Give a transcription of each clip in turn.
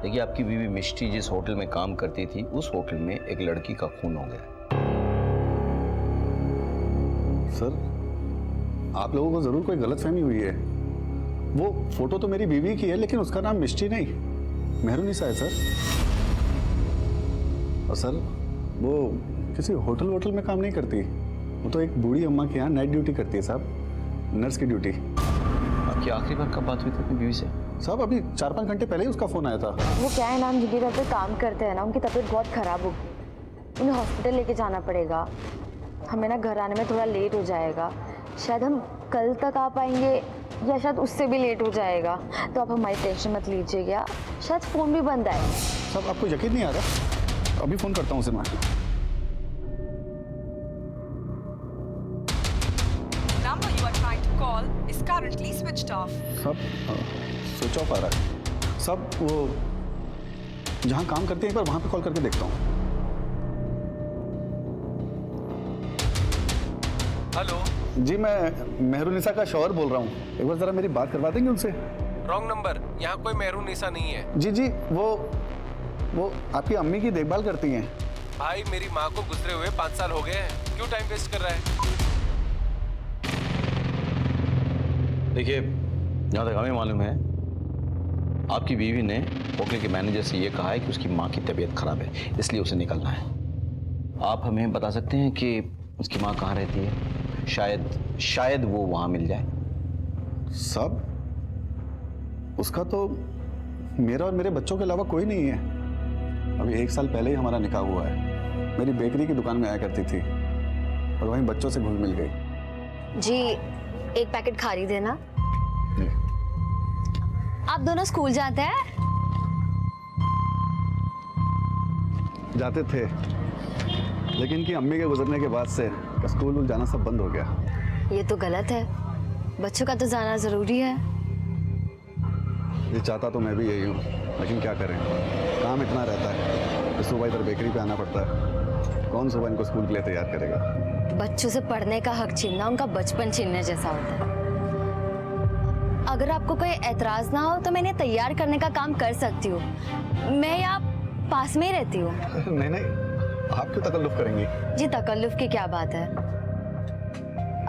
देखिए, आपकी बीवी मिष्टी जिस होटल में काम करती थी, उस होटल में एक लड़की का खून हो गया। सर, आप लोगों को जरूर कोई गलतफहमी हुई है। वो फोटो तो मेरी बीवी की है, लेकिन उसका नाम मिष्टी नहीं, मेहरुनिसा है सर। और सर, वो किसी होटल वोटल में काम नहीं करती। वो तो एक बूढ़ी अम्मा के यहाँ नाइट ड्यूटी करती है साहब, नर्स की ड्यूटी। आपकी आखिरी बार कब बात हुई थी अपनी बीवी से? साहब अभी 4-5 घंटे पहले ही उसका फोन आया था। वो क्या है ना, हम जिनकी घर पे काम करते हैं ना, उनकी तबीयत बहुत खराब हो गई, उन्हें हॉस्पिटल लेके जाना पड़ेगा। हमें ना घर आने में थोड़ा लेट हो जाएगा, शायद हम कल तक आ पाएंगे या शायद उससे भी लेट हो जाएगा। तो आप हमारी टेंशन मत लीजिएगा, शायद फ़ोन भी बंद आए। साहब आपको यकीन नहीं आ रहा? अभी फोन करता हूँ उसे मैं। Number you are trying to call is currently switched off. सब स्विच ऑफ आ रहा है। सब वो जहाँ काम करते हैं, एक बार वहाँ पे कॉल करके देखता हूँ। हेलो जी, मैं मेहरुनिसा का शौहर बोल रहा हूँ। एक बार जरा मेरी बात करवा देंगे उनसे? रॉन्ग नंबर, यहाँ कोई मेहरुनिसा नहीं है। जी, वो आपकी अम्मी की देखभाल करती हैं। भाई, मेरी माँ को गुजरे हुए 5 साल हो गए हैं, क्यों टाइम वेस्ट कर रहा है? देखिए, जहाँ तक हमें मालूम है, आपकी बीवी ने होटल के मैनेजर से ये कहा है कि उसकी माँ की तबीयत खराब है, इसलिए उसे निकलना है। आप हमें बता सकते हैं कि उसकी माँ कहाँ रहती है? शायद वो वहाँ मिल जाए। सब उसका तो मेरा और मेरे बच्चों के अलावा कोई नहीं है। अभी 1 साल पहले ही हमारा निकाह हुआ है। मेरी बेकरी की दुकान में आया करती थी और वहीं बच्चों से घुल मिल गई। जी, एक पैकेट खारी देना। आप दोनों स्कूल जाते हैं? जाते थे, लेकिन कि अम्मी के गुजरने के बाद से स्कूल जाना सब बंद हो गया। ये तो गलत है, बच्चों का तो जाना ज़रूरी है। ये चाहता तो मैं भी यही हूँ, लेकिन क्या करें, काम इतना रहता है। सुबह इधर बेकरी पे आना पड़ता है। कौन सुबह इनको स्कूल के लिए तैयार करेगा? बच्चों से पढ़ने का हक छीनना उनका बचपन छीनने जैसा होता है। अगर आपको कोई एतराज ना हो तो मैं इन्हें तैयार करने का काम कर सकती हूँ। मैं यहाँ पास में ही रहती हूँ। नहीं, आप क्यों तकल्लुफ करेंगी? जी, तकल्लुफ की क्या बात है?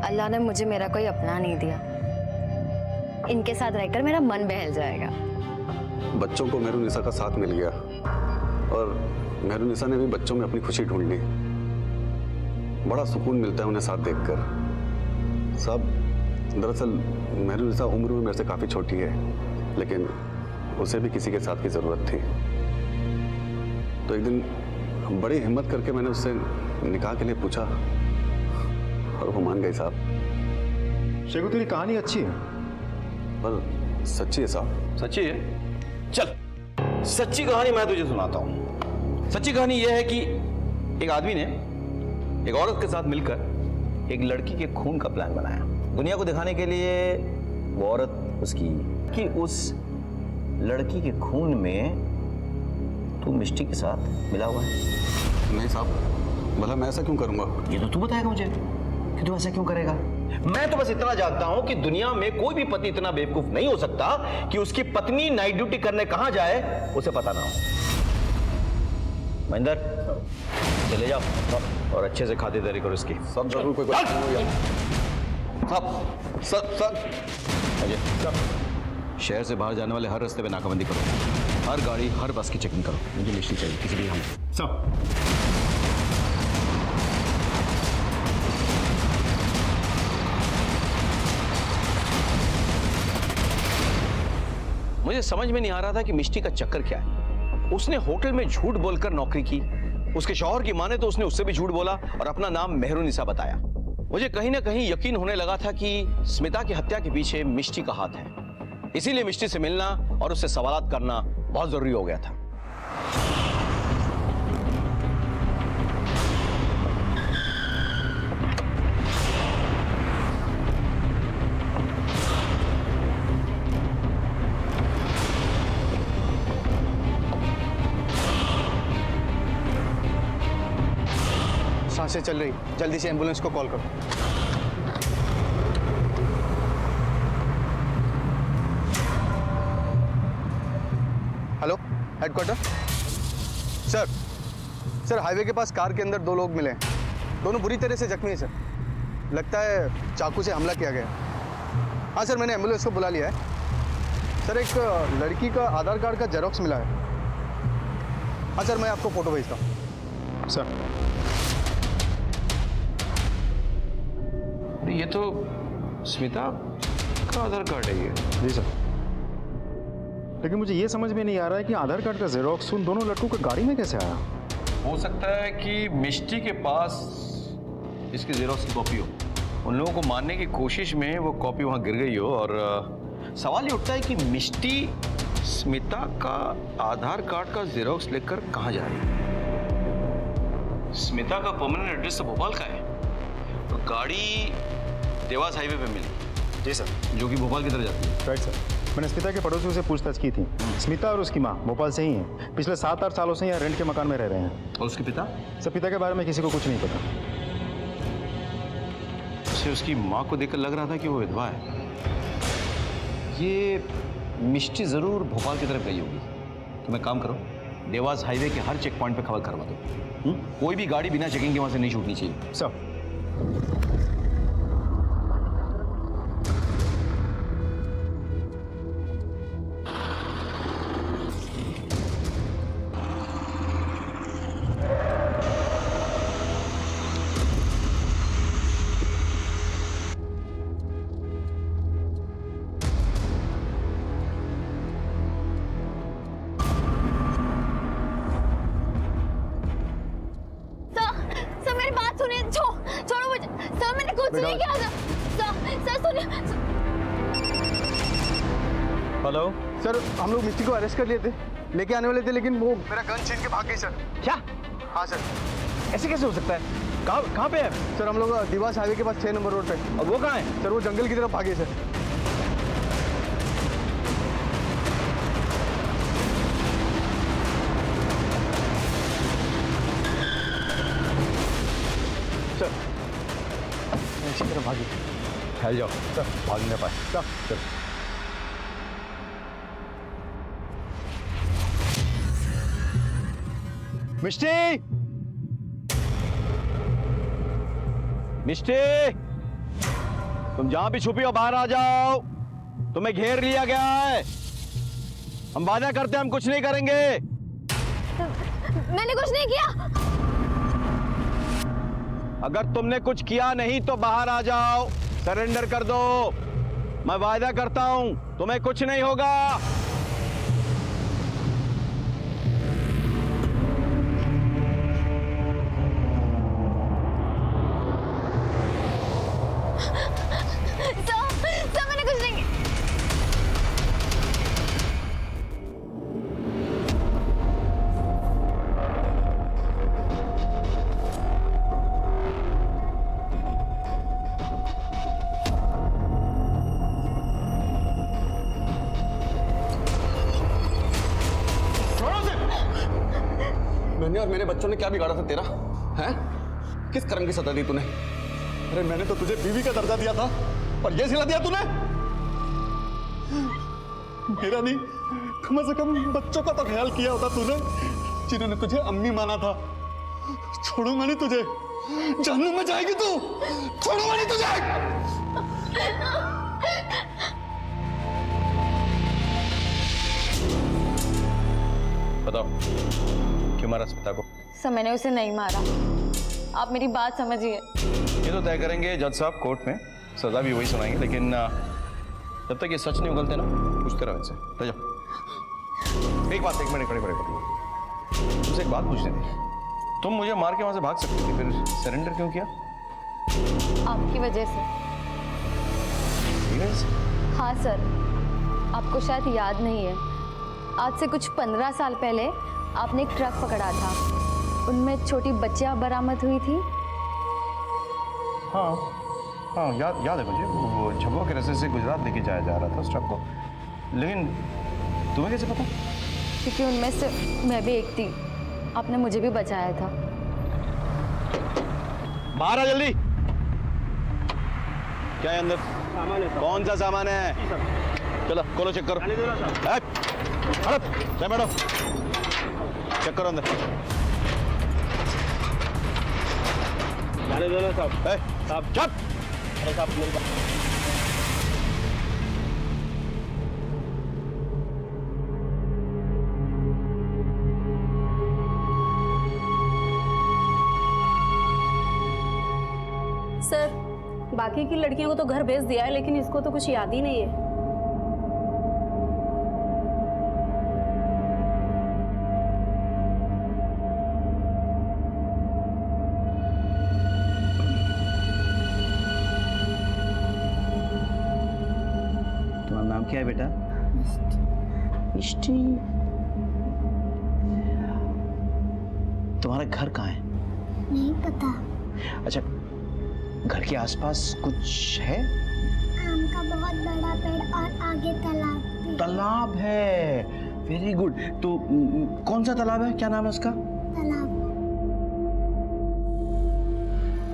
अल्लाह ने मुझे मेरा कोई अपना नहीं दिया, इनके साथ रहकर मेरा मन बहल जाएगा। बच्चों को मेहरुनिसा का साथ मिल गया और मेहरुनिसा ने भी बच्चों में अपनी खुशी ढूंढ ली। बड़ा सुकून मिलता है उन्हें साथ देखकर। सब दरअसल मेहरुनिसा उम्र में मेरे से काफ़ी छोटी है, लेकिन उसे भी किसी के साथ की ज़रूरत थी। तो एक दिन बड़ी हिम्मत करके मैंने उससे निकाह के लिए पूछा और वो मान गई साहब। शेखू, तेरी कहानी अच्छी है पर सच्ची है साहब। सच्ची है? चल, सच्ची कहानी मैं तुझे सुनाता हूँ। सच्ची कहानी यह है कि एक आदमी ने एक औरत के साथ मिलकर एक लड़की के खून का प्लान बनाया, दुनिया को दिखाने के लिए वो औरत उसकी कि उस लड़की के खून में तू मिष्टी के साथ मिला हुआ है। नहीं साहब, भला मैं ऐसा क्यों करूँगा? ये तो तू बताएगा मुझे कि तू ऐसा क्यों करेगा। मैं तो बस इतना जानता हूं कि दुनिया में कोई भी पति इतना बेवकूफ नहीं हो सकता कि उसकी पत्नी नाइट ड्यूटी करने कहां जाए उसे पता ना हो। महेंद्र, चले जाओ और अच्छे से खातिरदारी करो इसकी। सब जरूर कोई शहर से बाहर जाने वाले हर रास्ते पे नाकाबंदी करो, हर गाड़ी हर बस की चेकिंग करो। मुझे मिष्टी चाहिए, किसी भी हम सब। मुझे समझ में नहीं आ रहा था कि मिष्टी का चक्कर क्या है। उसने होटल में झूठ बोलकर नौकरी की, उसके शौहर की माने तो उसने उससे भी झूठ बोला और अपना नाम मेहरुनिसा बताया। मुझे कहीं ना कहीं यकीन होने लगा था कि स्मिता की हत्या के पीछे मिष्टी का हाथ है, इसीलिए मिष्टी से मिलना और उससे सवालात करना बहुत जरूरी हो गया था। सांसें चल रही, जल्दी से एम्बुलेंस को कॉल करो। Hello, headquarter. सर हाईवे के पास कार के अंदर 2 लोग मिले हैं। दोनों बुरी तरह से जख्मी हैं सर। लगता है चाकू से हमला किया गया। हाँ सर, मैंने एम्बुलेंस को बुला लिया है। सर एक लड़की का आधार कार्ड का जेरोक्स मिला है। हाँ सर, मैं आपको फोटो भेजता हूँ सर। ये तो स्मिता का आधार कार्ड है ये। जी सर, लेकिन मुझे ये समझ में नहीं आ रहा है कि आधार कार्ड का जेरोक्स उन दोनों लड़कों की गाड़ी में कैसे आया। हो सकता है कि मिष्टी के पास इसकी जेरोक्स की कॉपी हो। उन लोगों को मारने की कोशिश में वो कॉपी वहां गिर गई हो। और सवाल ये उठता है कि मिष्टी स्मिता का आधार कार्ड का जेरोक्स लेकर कहां जा रही है। स्मिता का परमानेंट एड्रेस तो भोपाल का है और गाड़ी देवास हाईवे पे मिली। जी सर। जो कि भोपाल की तरफ जाती है। Right sir. मैंने स्मिता के पड़ोसियों से पूछताछ की थी। स्मिता और उसकी माँ भोपाल से ही हैं। पिछले 7-8 सालों से यहाँ रेंट के मकान में रह रहे हैं। और उसके पिता? सर पिता के बारे में किसी को कुछ नहीं पता। उसे उसकी माँ को देखकर लग रहा था कि वो विधवा है। ये मिष्टी जरूर भोपाल की तरफ गई होगी। तो मैं काम करो, देवास हाईवे के हर चेक पॉइंट पे खबर करवा दो। कोई भी गाड़ी बिना चेकिंग के वहां से नहीं छूटनी चाहिए। सर छोड़ो मुझे सर, मैंने कुछ नहीं किया सर सुनिए। हेलो सर, हम लोग मिस्टी को अरेस्ट कर लिए थे, लेके आने वाले थे, लेकिन वो मेरा गन छीन के भाग गई सर। क्या? हाँ सर। ऐसे कैसे हो सकता है? कहाँ पे है? सर हम लोग देवास हाईवे के पास 6 नंबर रोड पे। और वो कहाँ है? सर वो जंगल की तरफ भागे सर। सर इसी तरफ भागे। फैल जाओ सर, भाग नहीं पाए। सर मिष्टी, मिष्टी, तुम जहां भी छुपी हो बाहर आ जाओ। तुम्हें घेर लिया गया है। हम वादा करते हैं हम कुछ नहीं करेंगे। मैंने कुछ नहीं किया। अगर तुमने कुछ किया नहीं तो बाहर आ जाओ, सरेंडर कर दो। मैं वादा करता हूं तुम्हें कुछ नहीं होगा। सर मैंने कुछ नहीं किया। मैंने और मेरे बच्चों ने क्या बिगाड़ा था तेरा? हैं? किस कर्म की सजा दी तूने? अरे मैंने तो तुझे बीवी का दर्जा दिया था और ये सिला दिया तूने? मेरा नहीं, कम से कम बच्चों का तो ख्याल किया होता तूने, जिन्होंने तुझे अम्मी माना था। छोड़ूंगा नहीं तुझे, जहन्नुम में जाएगी तू। छोड़ूंगा नहीं तुझे। बताओ क्यों मारा स्मिता को? सर मैंने उसे नहीं मारा, आप मेरी बात समझिए। ये तो तय करेंगे जज साहब कोर्ट में, सजा भी वही सुनाएंगे। लेकिन जब तक ये सच नहीं उगलते ना, पूछते रहो इनसे। ले जाओ। एक मिनट खड़े तुमसे एक बात पूछनी थी। तुम मुझे मार के वहां से भाग सकती थी, फिर सरेंडर क्यों किया? आपकी वजह से। हाँ सर, आपको शायद याद नहीं है, आज से कुछ 15 साल पहले आपने एक ट्रक पकड़ा था, उनमें छोटी बच्चियां बरामद हुई थी। हाँ याद है मुझे। वो झब्बों के रास्ते से गुजरात लेके जाया जा रहा था उस ट्रक को। लेकिन तुम्हें कैसे पता? क्योंकि उनमें से मैं भी एक थी, आपने मुझे भी बचाया था। बाहर आ जल्दी। क्या है अंदर? सामान है। कौन सा सामान है? चलो खोलो, चेक करो। जय मैडम, चेक करो अंदर। जाने दो ना साहब। साहब चुप। अरे साहब मेरी बात। सर, बाकी की लड़कियों को तो घर भेज दिया है, लेकिन इसको तो कुछ याद ही नहीं है। तुम्हारा नाम क्या है बेटा? मिष्टी। तुम्हारा घर कहाँ है? नहीं पता। अच्छा, घर के आसपास कुछ है? आम का बहुत बड़ा पेड़ और आगे तालाब भी। तालाब है, वेरी गुड। तो कौन सा तालाब है, क्या नाम है उसका? तालाब।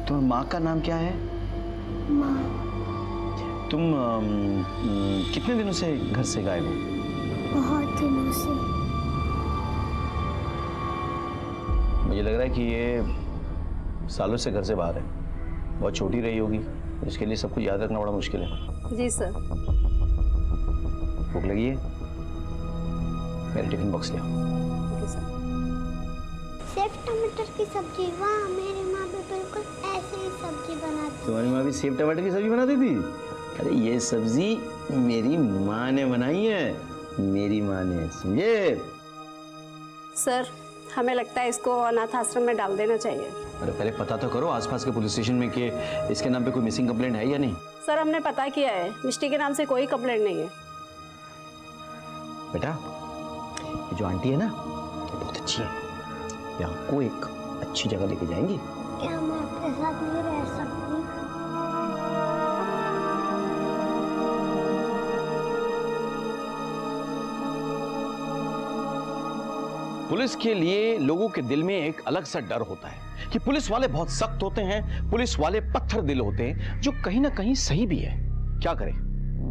तुम्हारी माँ का नाम क्या है? माँ। तुम कितने दिनों से घर से गायब हो? बहुत दिनों से। मुझे लग रहा है कि ये सालों से घर से बाहर है, बहुत छोटी रही होगी, इसके लिए सब कुछ याद रखना बड़ा मुश्किल है। जी सर। भूख लगी है? मेरे टिफिन बॉक्स ले आओ। Okay sir. सेव टमाटर की सब्जी, वाह, मेरी माँ भी बिल्कुल ऐसे ही सब्जी बनाती। तुम्हारी माँ भी सेव टमाटर की सब्जी बनाती थी? अरे ये सब्जी मेरी माँ ने बनाई है, मेरी माँ ने, समझे? सर, हमें लगता है इसको अनाथ आश्रम में डाल देना चाहिए। अरे पहले पता तो करो आसपास के पुलिस स्टेशन में कि इसके नाम पे कोई मिसिंग कंप्लेंट है या नहीं। सर, हमने पता किया है, मिष्टी के नाम से कोई कंप्लेंट नहीं है। बेटा, ये जो आंटी है ना, ये बहुत अच्छी है, ये आपको एक अच्छी जगह लेके जाएंगी। क्या मैं आपके साथ नहीं रह सकती? पुलिस के लिए लोगों के दिल में एक अलग सा डर होता है कि पुलिस वाले बहुत सख्त होते हैं, पुलिस वाले पत्थर दिल होते हैं, जो कहीं ना कहीं सही भी है। क्या करें,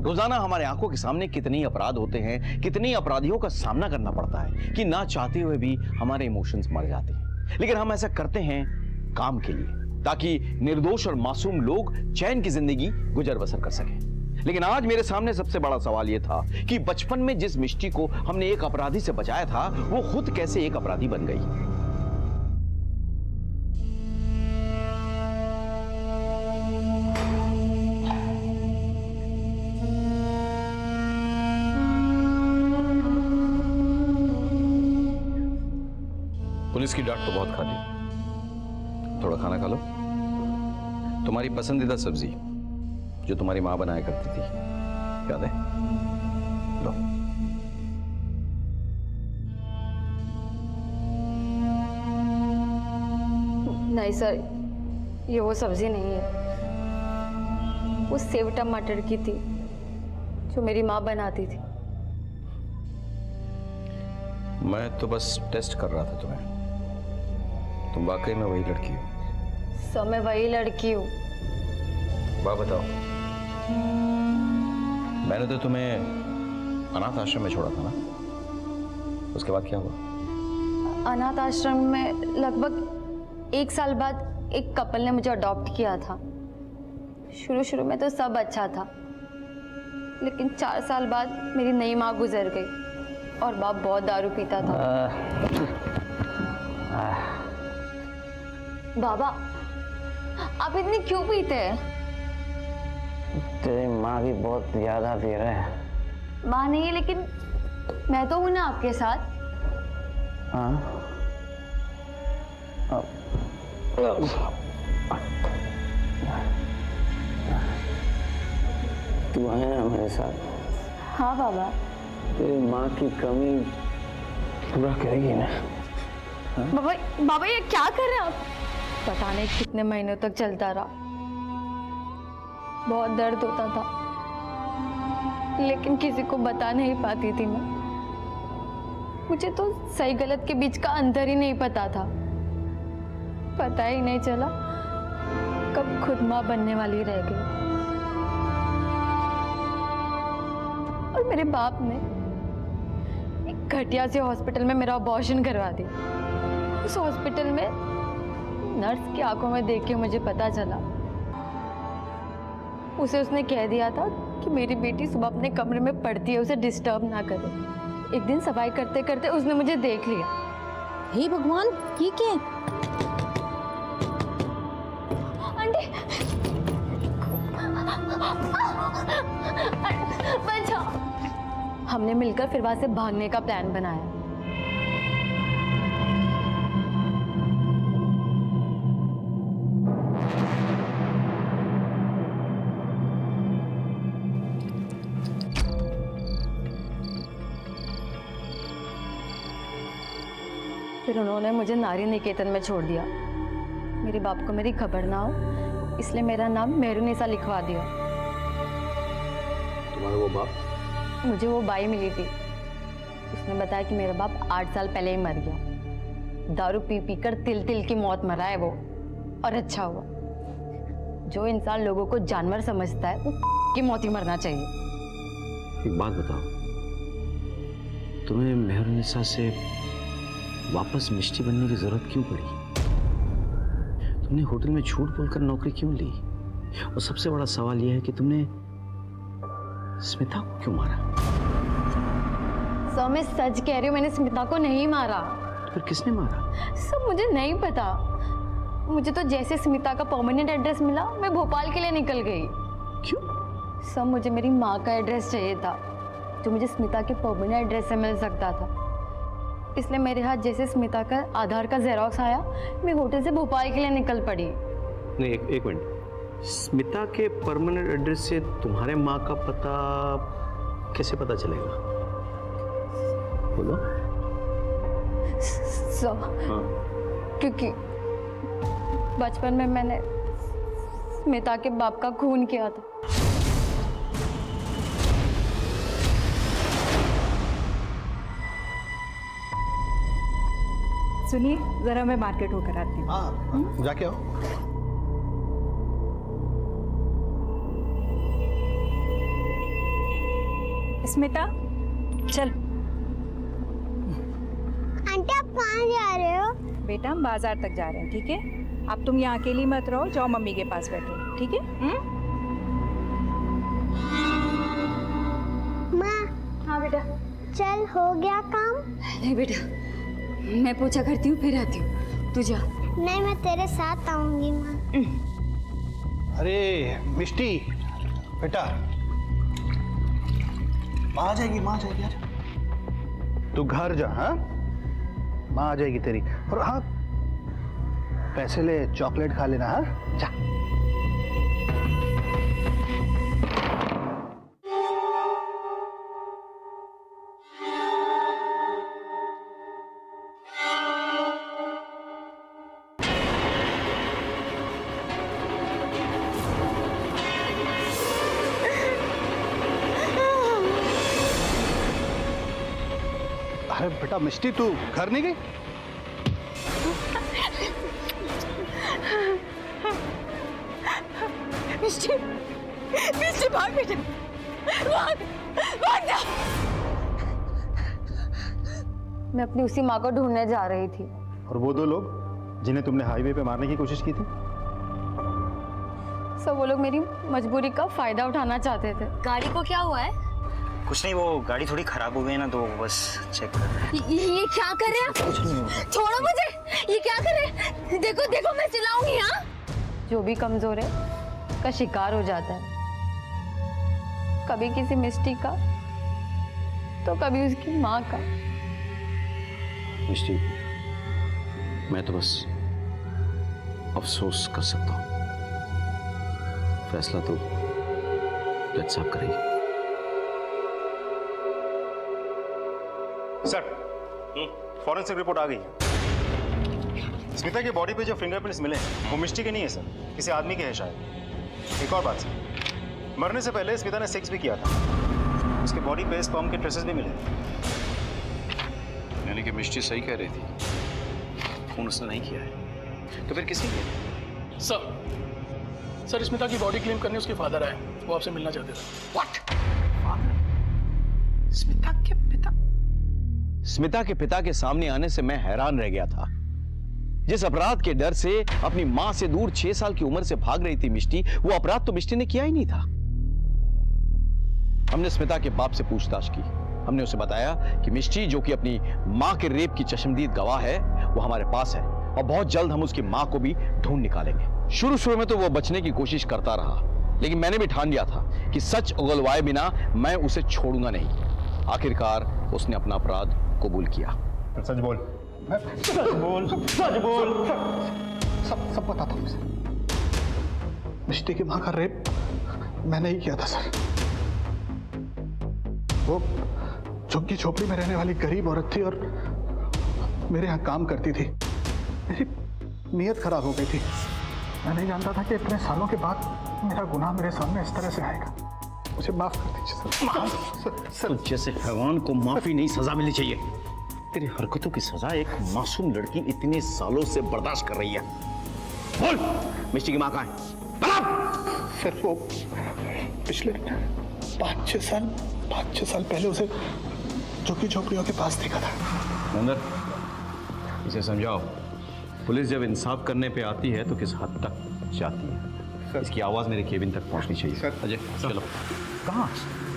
रोजाना हमारे आंखों के सामने कितने अपराध होते हैं, कितने अपराधियों का सामना करना पड़ता है कि ना चाहते हुए भी हमारे इमोशंस मर जाते हैं। लेकिन हम ऐसा करते हैं काम के लिए, ताकि निर्दोष और मासूम लोग चैन की जिंदगी गुजर बसर कर सकें। लेकिन आज मेरे सामने सबसे बड़ा सवाल यह था कि बचपन में जिस मिष्टी को हमने एक अपराधी से बचाया था, वो खुद कैसे एक अपराधी बन गई। पुलिस की डांट तो बहुत खा ली, थोड़ा खाना खा लो। तुम्हारी पसंदीदा सब्जी जो तुम्हारी माँ बनाया करती थी, याद है? लो। नहीं सर, ये वो सब्जी नहीं है, वो सेव टमाटर की थी जो मेरी माँ बनाती थी। मैं तो बस टेस्ट कर रहा था तुम्हें, तुम वाकई में वही लड़की हो? सर, मैं वही लड़की हूँ। बात बताओ, मैंने तो तुम्हें अनाथ आश्रम में छोड़ा था ना, उसके बाद क्या हुआ? अनाथ आश्रम में लगभग 1 साल बाद एक कपल ने मुझे अडॉप्ट किया था। शुरू में तो सब अच्छा था, लेकिन 4 साल बाद मेरी नई माँ गुजर गई और बाप बहुत दारू पीता था। बाबा, आप इतनी क्यों पीते हैं? तेरी माँ की बहुत याद आती है। माँ नहीं है, लेकिन मैं तो हूं ना आपके साथ। हाँ, तू है ना मेरे साथ? हाँ बाबा। तेरी माँ की कमी पूरा करेगी ना? बाबा, बाबा ये क्या कर रहे हैं आप? पता नहीं कितने महीनों तक चलता रहा, बहुत दर्द होता था, लेकिन किसी को बता नहीं पाती थी मैं। मुझे तो सही गलत के बीच का अंतर ही नहीं पता था। पता ही नहीं चला कब खुद माँ बनने वाली रह गई। और मेरे बाप ने एक घटिया से हॉस्पिटल में मेरा अबॉर्शन करवा दी। उस हॉस्पिटल में नर्स की आंखों में देख के मुझे पता चला, उसने कह दिया था कि मेरी बेटी सुबह अपने कमरे में पड़ती है, उसे डिस्टर्ब ना करे। एक दिन सफाई करते करते उसने मुझे देख लिया। हे भगवान, ये क्या? आंटी बचाओ। हमने मिलकर फिर वहां से भागने का प्लान बनाया। फिर उन्होंने मुझे नारी निकेतन में छोड़ दिया। मेरे बाप को मेरी खबर ना हो, इसलिए मेरा नाम मेहरुनिसा लिखवा दिया। तुम्हारा वो बाप? मुझे वो बाई मिली थी, उसने बताया कि मेरा बाप 8 साल पहले ही मर गया। दारू पी पी कर तिल तिल की मौत मरा है वो, और अच्छा हुआ। जो इंसान लोगों को जानवर समझता है वो की मौत ही मरना चाहिए। एक बात बताओ, तुम्हें मेहरुनिसा से वापस मिष्टी बनने की जरूरत क्यों पड़ी? तुमने होटल में झूठ बोलकर नौकरी क्यों ली? और सबसे बड़ा सवाल यह है कि तुमने स्मिता को क्यों मारा? सर मैं सच कह रही हूँ, मैंने स्मिता को नहीं मारा। तो फिर किसने मारा? सर मुझे नहीं पता। मुझे तो जैसे स्मिता का परमानेंट एड्रेस मिला, मैं भोपाल के लिए निकल गई। क्यों? सर मुझे मेरी माँ का एड्रेस चाहिए था, जो मुझे स्मिता के परमानेंट एड्रेस से मिल सकता था। इसलिए मेरे हाथ जैसे स्मिता का आधार का जेरोक्स आया, मैं होटल से भोपाल के लिए निकल पड़ी। नहीं, एक मिनट। स्मिता के परमानेंट एड्रेस से तुम्हारे माँ का पता कैसे पता चलेगा? बोलो। सर हाँ। क्योंकि बचपन में मैंने स्मिता के बाप का खून किया था। सुनिए, जरा मैं मार्केट होकर आती हूँ। हाँ, जाके आओ। स्मिता, चल। आंटी आप कहाँ जा रहे हो? बेटा हम बाजार तक जा रहे हैं, ठीक है? अब तुम यहाँ अकेली मत रहो, जाओ मम्मी के पास बैठो, ठीक है? माँ। हाँ बेटा। चल हो गया काम? नहीं बेटा, मैं पूछा करती हूँ फिर आती हूँ, तू जा। नहीं मैं तेरे साथ आऊंगी माँ। अरे मिष्टी बेटा, माँ आ जाएगी यार। तू घर जा, हाँ? माँ आ जाएगी तेरी। और हाँ, पैसे ले, चॉकलेट खा लेना, हाँ? जा। अरे बेटा मिष्टी, तू घर नहीं गई? मिष्टी, मिष्टी भाग बेटा, भाग, भाग जा। मैं अपनी उसी माँ को ढूंढने जा रही थी। और वो 2 लोग जिन्हें तुमने हाईवे पे मारने की कोशिश की थी? सब वो लोग मेरी मजबूरी का फायदा उठाना चाहते थे। गाड़ी को क्या हुआ है? कुछ नहीं, वो गाड़ी थोड़ी खराब हो गई ना, तो बस चेक कर रहे हैं। ये क्या कर रहे हैं? कुछ नहीं होगा। छोड़ो मुझे, ये क्या कर रहे हैं? देखो देखो मैं चिल्लाऊंगी। हाँ, जो भी कमजोर है का शिकार हो जाता है, कभी किसी मिस्टी का तो कभी उसकी माँ का। मिष्टी, मैं तो बस अफसोस कर सकता हूँ, फैसला तो जज साहब करेंगे। सर, फॉरेंसिक रिपोर्ट आ गई है। स्मिता की बॉडी पे जो फिंगरप्रिंट्स मिले हैं वो मिष्टी के नहीं है सर, किसी आदमी के है शायद। एक और बात सर, मरने से पहले स्मिता ने सेक्स भी किया था, उसके बॉडी पे स्पर्म के ट्रेसेस भी मिले। यानी कि मिष्टी सही कह रही थी, खून उसने नहीं किया है, तो फिर किसी ने? सर स्मिता की बॉडी क्लेम करने उसके फादर आए, वो आपसे मिलना चाहते थे। What? स्मिता के पिता? स्मिता के पिता के सामने आने से मैं हैरान रह गया था। जिस अपराध के डर से अपनी मां से दूर 6 साल की उम्र से भाग रही थी मिष्टी, वो अपराध तो मिष्टी ने किया ही नहीं था। हमने स्मिता के बाप से पूछताछ की। हमने उसे बताया कि मिष्टी, जो कि अपनी मां के रेप की चश्मदीद गवाह है, वो हमारे पास है और बहुत जल्द हम उसकी मां को भी ढूंढ निकालेंगे। शुरू में तो वो बचने की कोशिश करता रहा, लेकिन मैंने भी ठान लिया था कि सच उगलवाए बिना मैं उसे छोड़ूंगा नहीं। आखिरकार उसने अपना अपराध कबूल किया। सच बोल, सच बोल, सच बोल। सब बताता हूँ सर। मिष्टी की मां का रेप मैंने ही किया था सर। वो झुग्गी झोपड़ी में रहने वाली गरीब औरत थी और मेरे यहाँ काम करती थी। मेरी नीयत खराब हो गई थी। मैं नहीं जानता था कि इतने सालों के बाद मेरा गुनाह मेरे सामने इस तरह से आएगा। मुझे माफ कर दीजिए सर। जैसे हैवान को माफी नहीं, सजा मिलनी चाहिए। तेरी हरकतों की सजा एक मासूम लड़की इतने सालों से बर्दाश्त कर रही है। बोल, मिष्टी की मां कहाँ है? सर वो पिछले 5-6 साल पहले उसे झुग्गी झोपड़ियों के पास देखा था। नंदर, इसे समझाओ, पुलिस जब इंसाफ करने पे आती है तो किस हद तक जाती है। इसकी आवाज मेरे केबिन तक पहुंचनी चाहिए। सर, अजय चलो। कहाँ?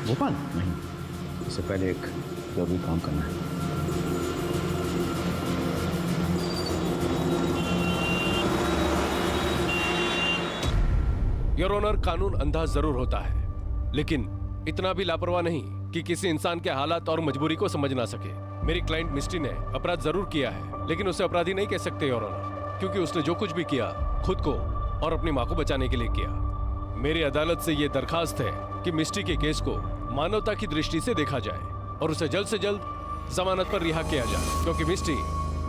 भोपाल? नहीं, इससे पहले एक जरूरी काम करना है। योर ऑनर, कानून अंधा जरूर होता है, लेकिन इतना भी लापरवाह नहीं कि किसी इंसान के हालात और मजबूरी को समझ ना सके। मेरी क्लाइंट मिस्टी ने अपराध जरूर किया है, लेकिन उसे अपराधी नहीं कह सकते योर ऑनर, क्योंकि उसने जो कुछ भी किया खुद को और अपनी मां को बचाने के लिए किया। मेरी अदालत से यह दरखास्त है कि मिस्टी के केस को मानवता की दृष्टि से देखा जाए और उसे जल्द से जल्द जमानत पर रिहा किया जाए, क्योंकि मिस्टी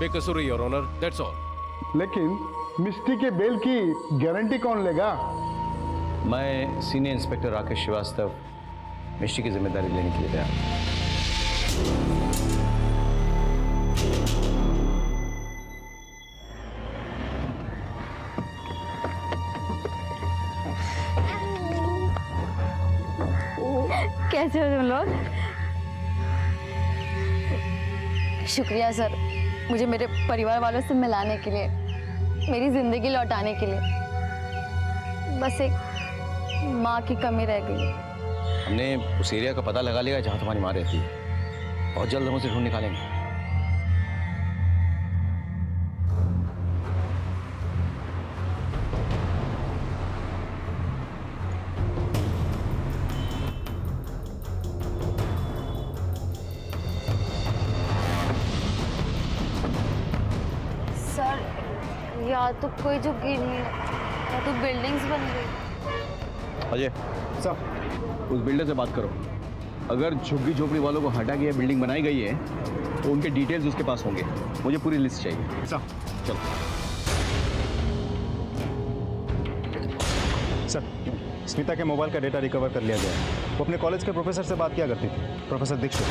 बेकसूर है योर ऑनर, दैट्स ऑल। लेकिन मिष्टी के बेल की गारंटी कौन लेगा? मैं सीनियर इंस्पेक्टर राकेश श्रीवास्तव मिष्टी की जिम्मेदारी लेने के लिए तैयार हूं। कैसे हो तुम लोग? शुक्रिया सर, मुझे मेरे परिवार वालों से मिलाने के लिए, मेरी जिंदगी लौटाने के लिए। बस एक माँ की कमी रह गई। हमने उस एरिया का पता लगा लिया जहां तुम्हारी माँ रहती है। बहुत जल्द हम उसे ढूंढ निकालेंगे। सर, या तो कोई झुग्गी नहीं है या तो बिल्डिंग्स बन गई। अजय सर, उस बिल्डर से बात करो। अगर झुग्गी झोपड़ी वालों को हटा के बिल्डिंग बनाई गई है तो उनके डिटेल्स उसके पास होंगे। मुझे पूरी लिस्ट चाहिए। सर। चलो। सर, स्मिता के मोबाइल का डेटा रिकवर कर लिया गया है। वो अपने कॉलेज के प्रोफेसर से बात किया करती थी, प्रोफेसर दीक्षित।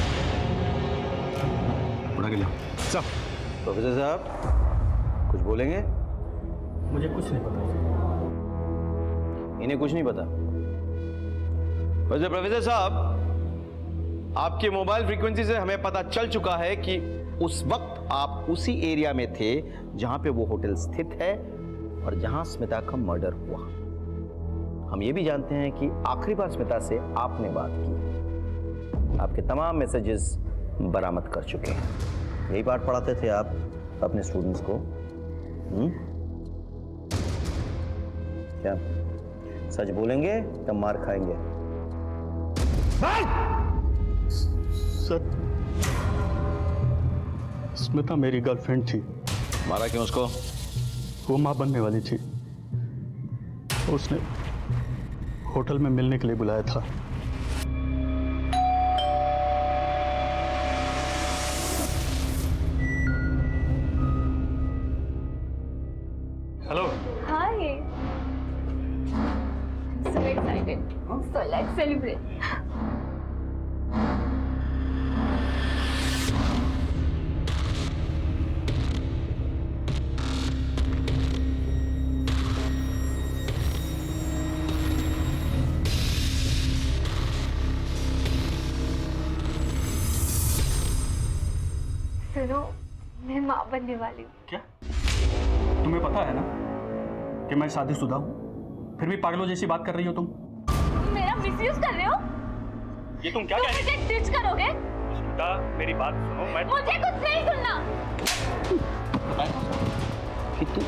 उड़ा के लो। सर। प्रोफेसर साहब कुछ बोलेंगे? मुझे कुछ नहीं पता। इन्हें कुछ नहीं पता। वैसे प्रोफेसर साहब, आपके मोबाइल फ्रीक्वेंसी से हमें पता चल चुका है कि उस वक्त आप उसी एरिया में थे जहां पे वो होटल स्थित है और जहां स्मिता का मर्डर हुआ। हम ये भी जानते हैं कि आखिरी बार स्मिता से आपने बात की। आपके तमाम मैसेजेस बरामद कर चुके हैं। यही पाठ पढ़ाते थे आप अपने स्टूडेंट्स को? क्या सच बोलेंगे तब मार खाएंगे? सर, स्मिता मेरी गर्लफ्रेंड थी। मारा क्यों उसको? वो मां बनने वाली थी। उसने होटल में मिलने के लिए बुलाया था। Hello. Hi. I'm so excited. So let's celebrate. माँ बनने वाली हूँ। क्या तुम्हें पता है ना कि मैं शादीशुदा हूँ, फिर भी पागलों जैसी बात कर रही हो तुम? मेरा मिसयूज कर रहे हो? ये तुम क्या कह रही हो? मुझे टिच करोगे? स्मिता मेरी बात सुनो। मैं मुझे कुछ नहीं सुनना। कि तू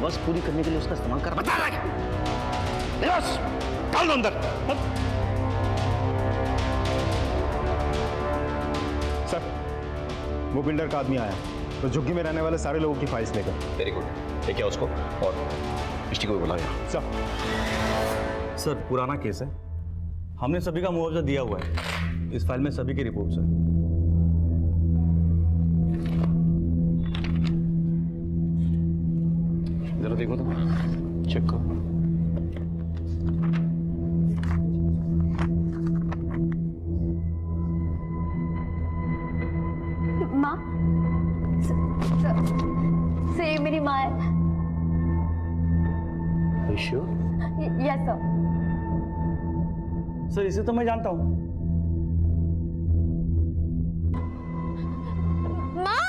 बस पूरी करने के लिए उसका इस्तेमाल कर। बता रहा है बस डाल दो अंदर। सर वो बिल्डर का आदमी आया तो झुग्गी में रहने वाले सारे लोगों की फाइल्स लेकर। वेरी गुड, लेके आओ उसको और मिष्टी को भी बुला लिया। सर पुराना केस है, हमने सभी का मुआवजा दिया हुआ है। इस फाइल में सभी की रिपोर्ट्स है। जरा देखो तो, चेक करो। माँ से ये मेरी माँ है। Yes sir. सर इसे तो मैं जानता हूँ। माँ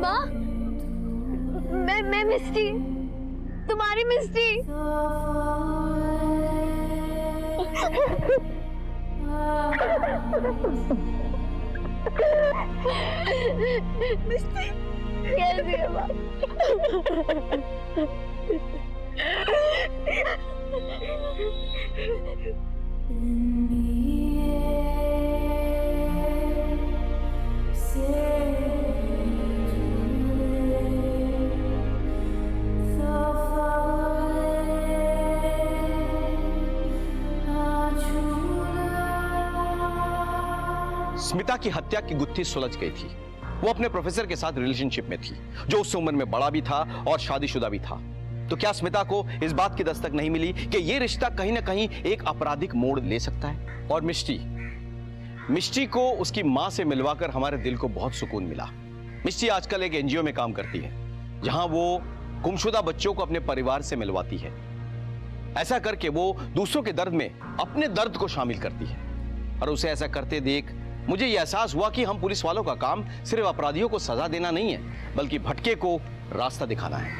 माँ मैं मिस्टी, तुम्हारी मिस्टी। मिस्टी कैसी है माँ? स्मिता की हत्या की गुत्थी सुलझ गई थी। वो अपने प्रोफेसर के साथ रिलेशनशिप में थी, जो उस उम्र में बड़ा भी था और शादीशुदा भी था। तो क्या स्मिता को इस बात की दस्तक नहीं मिली कि यह रिश्ता कहीं ना कहीं एक आपराधिक मोड़ ले सकता है? और मिष्टी को उसकी मां से मिलवाकर हमारे दिल को बहुत सुकून मिला। मिष्टी आजकल एक एनजीओ में काम करती है, जहां वो गुमशुदा बच्चों को अपने परिवार से मिलवाती है। ऐसा करके वो दूसरों के दर्द में अपने दर्द को शामिल करती है। और उसे ऐसा करते देख मुझे यह एहसास हुआ कि हम पुलिस वालों का काम सिर्फ अपराधियों को सजा देना नहीं है, बल्कि भटके को रास्ता दिखाना है।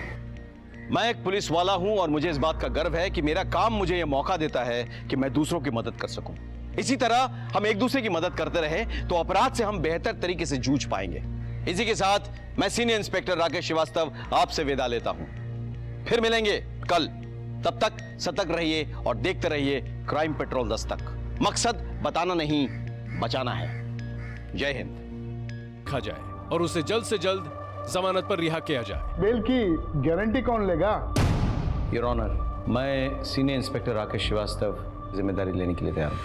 मैं एक पुलिस वाला हूं और मुझे इस बात का गर्व है कि मेरा काम मुझे यह मौका देता है कि मैं दूसरों की मदद कर सकूं। इसी तरह हम एक दूसरे की मदद करते रहे तो अपराध से हम बेहतर तरीके से जूझ पाएंगे। इसी के साथ मैं सीनियर इंस्पेक्टर राकेश श्रीवास्तव आपसे विदा लेता हूं। फिर मिलेंगे कल। तब तक सतर्क रहिए और देखते रहिए क्राइम पेट्रोल दस्तक। मकसद बताना नहीं, बचाना है। जय हिंद। खा जाए और उसे जल्द से जल्द जमानत पर रिहा किया जाए। बेल की गारंटी कौन लेगा? योर ऑनर, मैं सीनियर इंस्पेक्टर राकेश श्रीवास्तव जिम्मेदारी लेने के लिए तैयार हूं।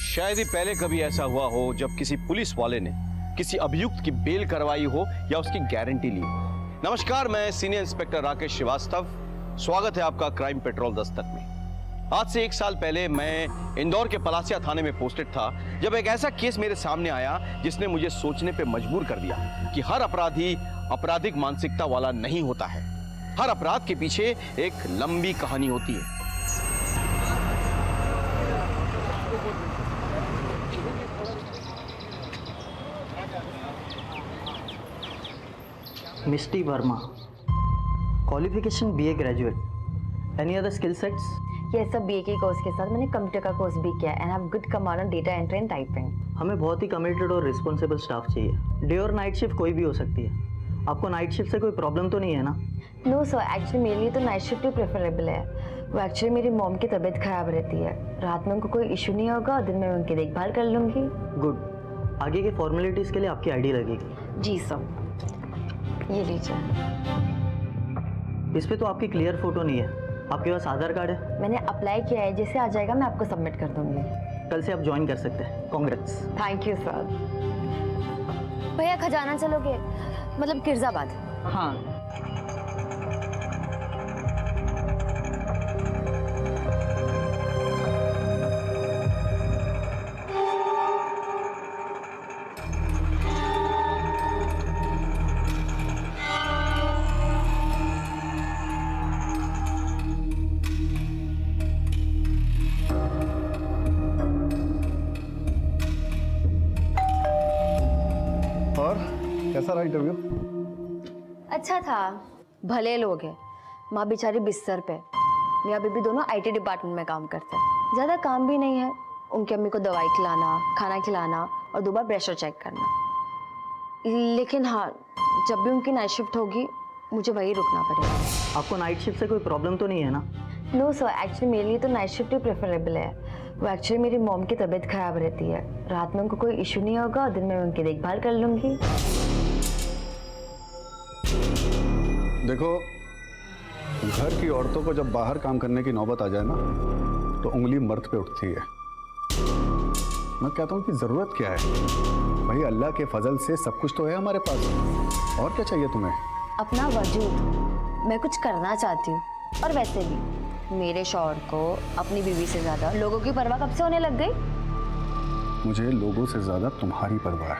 शायद ही पहले कभी ऐसा हुआ हो जब किसी पुलिस वाले ने किसी अभियुक्त की बेल करवाई हो या उसकी गारंटी ली हो। नमस्कार, मैं सीनियर इंस्पेक्टर राकेश श्रीवास्तव। स्वागत है आपका क्राइम पेट्रोल दस्तक में। आज से 1 साल पहले मैं इंदौर के पलासिया थाने में पोस्टेड था, जब एक ऐसा केस मेरे सामने आया जिसने मुझे सोचने पे मजबूर कर दिया कि हर अपराधी आपराधिक मानसिकता वाला नहीं होता है। हर अपराध के पीछे एक लंबी कहानी होती है। Misty Verma, qualification BA graduate. Any other skill sets? ये सब BA के कोर्स के साथ मैंने कंप्यूटर का कोर्स भी किया and have good command on data entry and typing. हमें बहुत ही कमिटेड और रिस्पॉन्सिबल स्टाफ चाहिए। डे और नाइट शिफ्ट कोई भी हो सकती है। आपको नाइट शिफ्ट से कोई प्रॉब्लम तो नहीं है ना? नो सर, एक्चुअली मेरे लिए तो नाइट शिफ्ट ही प्रेफरेबल है। वो एक्चुअली मेरी मॉम की तबीयत खराब रहती है, रात में उनको कोई इशू नहीं होगा, दिन में उनकी देखभाल कर लूँगी। गुड। आगे की फॉर्मेलिटीज़ के लिए आपकी ID लगेगी। जी सर, ये लीजिए। इस पे तो आपकी क्लियर फोटो नहीं है। आपके पास आधार कार्ड है? मैंने अप्लाई किया है, जैसे आ जाएगा मैं आपको सबमिट कर दूंगी। कल से आप ज्वाइन कर सकते हैं। कांग्रेट्स। Thank you sir. भैया खजाना चलोगे? मतलब किरजाबाद। हाँ। और कैसा रहा इंटरव्यू? अच्छा था, भले लोग हैं। माँ बेचारी बिस्तर पे, मियाँ बीबी दोनों आईटी डिपार्टमेंट में काम करते हैं। ज़्यादा काम भी नहीं है, उनकी अम्मी को दवाई खिलाना, खाना खिलाना और 2 बार प्रेशर चेक करना। लेकिन हाँ, जब भी उनकी नाइट शिफ्ट होगी मुझे वहीं रुकना पड़ेगा। आपको नाइट शिफ्ट से कोई प्रॉब्लम तो नहीं है ना? नो सर, एक्चुअली मेरे लिए तो नाइट शिफ्ट ही प्रेफरेबल है। वो एक्चुअली मेरी मॉम की तबीयत खराब रहती है, रात में उनको कोई इशू नहीं होगा और दिन में मैं उनकी देखभाल कर लूँगी। देखो, घर की औरतों को जब बाहर काम करने की नौबत आ जाए ना, तो उंगली मर्द पे उठती है। मैं कहता हूँ कि ज़रूरत क्या है भाई, अल्लाह के फजल से सब कुछ तो है हमारे पास, और क्या चाहिए तुम्हें? अपना वजूद मैं कुछ करना चाहती हूँ, और वैसे भी मेरे शौहर को अपनी बीवी से ज़्यादा लोगों की परवाह कब से होने लग गई? मुझे लोगों से ज़्यादा तुम्हारी परवाह है।